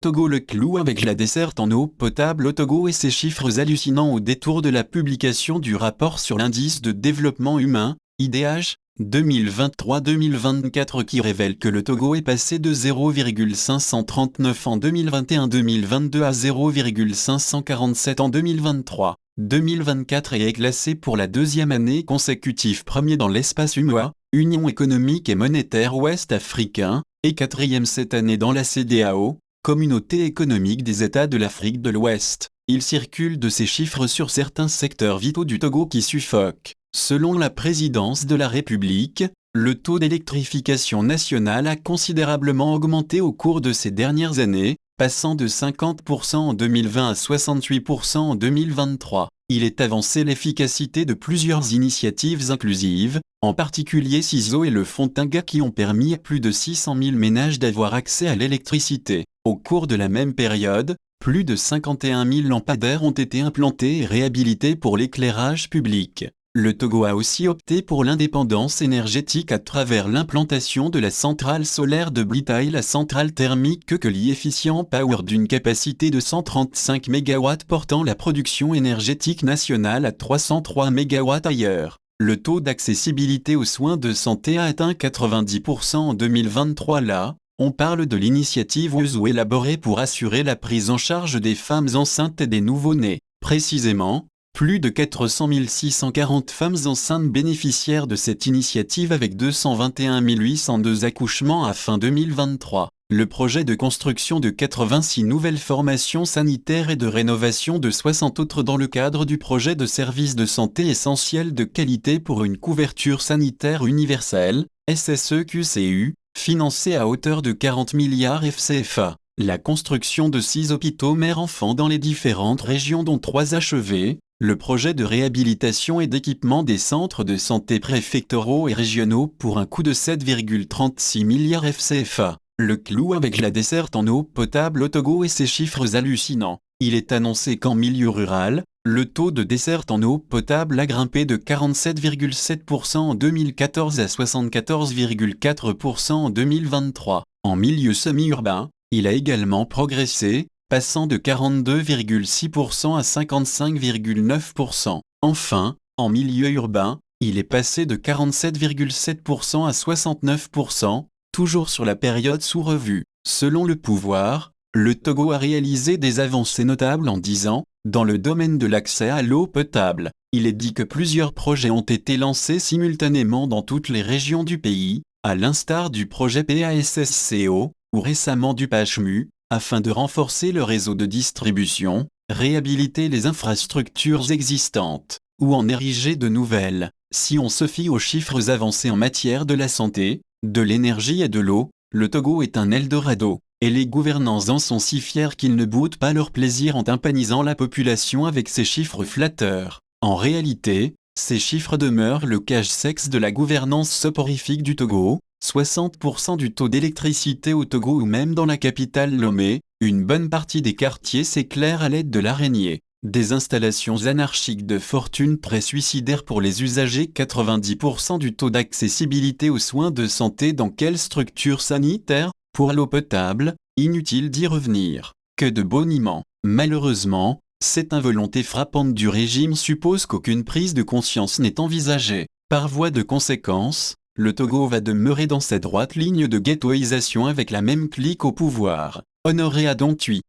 Togo le clou avec la desserte en eau potable au Togo et ses chiffres hallucinants au détour de la publication du rapport sur l'indice de développement humain, IDH, 2023-2024 qui révèle que le Togo est passé de 0,539 en 2021-2022 à 0,547 en 2023-2024 et est classé pour la deuxième année consécutive premier dans l'espace UMOA, Union économique et monétaire ouest-africain, et quatrième cette année dans la CEDEAO, Communauté économique des États de l'Afrique de l'Ouest. Il circule de ces chiffres sur certains secteurs vitaux du Togo qui suffoquent. Selon la présidence de la République, le taux d'électrification nationale a considérablement augmenté au cours de ces dernières années, passant de 50% en 2020 à 68% en 2023. Il est avancé l'efficacité de plusieurs initiatives inclusives, en particulier CISO et le Fonds Tinga qui ont permis à plus de 600 000 ménages d'avoir accès à l'électricité. Au cours de la même période, plus de 51 000 lampadaires ont été implantés et réhabilités pour l'éclairage public. Le Togo a aussi opté pour l'indépendance énergétique à travers l'implantation de la centrale solaire de Blitaï, la centrale thermique Kekeli Efficient Power d'une capacité de 135 MW portant la production énergétique nationale à 303 MW ailleurs. Le taux d'accessibilité aux soins de santé a atteint 90% en 2023 là. On parle de l'initiative OUSO élaborée pour assurer la prise en charge des femmes enceintes et des nouveau-nés. Précisément, plus de 400 640 femmes enceintes bénéficiaires de cette initiative avec 221 802 accouchements à fin 2023. Le projet de construction de 86 nouvelles formations sanitaires et de rénovation de 60 autres dans le cadre du projet de services de santé essentiels de qualité pour une couverture sanitaire universelle, SSEQCU, financé à hauteur de 40 milliards FCFA. La construction de 6 hôpitaux mère-enfant dans les différentes régions dont 3 achevés, le projet de réhabilitation et d'équipement des centres de santé préfectoraux et régionaux pour un coût de 7,36 milliards FCFA. Le clou avec la desserte en eau potable au Togo et ses chiffres hallucinants. Il est annoncé qu'en milieu rural, le taux de desserte en eau potable a grimpé de 47,7% en 2014 à 74,4% en 2023. En milieu semi-urbain, il a également progressé, passant de 42,6% à 55,9%. Enfin, en milieu urbain, il est passé de 47,7% à 69%, toujours sur la période sous revue. Selon le pouvoir, le Togo a réalisé des avancées notables en 10 ans, dans le domaine de l'accès à l'eau potable. Il est dit que plusieurs projets ont été lancés simultanément dans toutes les régions du pays, à l'instar du projet PASSCO, ou récemment du PACHMU, afin de renforcer le réseau de distribution, réhabiliter les infrastructures existantes, ou en ériger de nouvelles. Si on se fie aux chiffres avancés en matière de la santé, de l'énergie et de l'eau, le Togo est un Eldorado, et les gouvernants en sont si fiers qu'ils ne boudent pas leur plaisir en tympanisant la population avec ces chiffres flatteurs. En réalité, ces chiffres demeurent le cache-sexe de la gouvernance soporifique du Togo. 60% du taux d'électricité au Togo ou même dans la capitale Lomé, une bonne partie des quartiers s'éclairent à l'aide de l'araignée. Des installations anarchiques de fortune très suicidaires pour les usagers. 90% du taux d'accessibilité aux soins de santé dans quelle structure sanitaire? Pour l'eau potable, inutile d'y revenir. Que de boniment. Malheureusement, cette involonté frappante du régime suppose qu'aucune prise de conscience n'est envisagée. Par voie de conséquence, le Togo va demeurer dans sa droite ligne de ghettoisation avec la même clique au pouvoir. Honoré à Dontuy.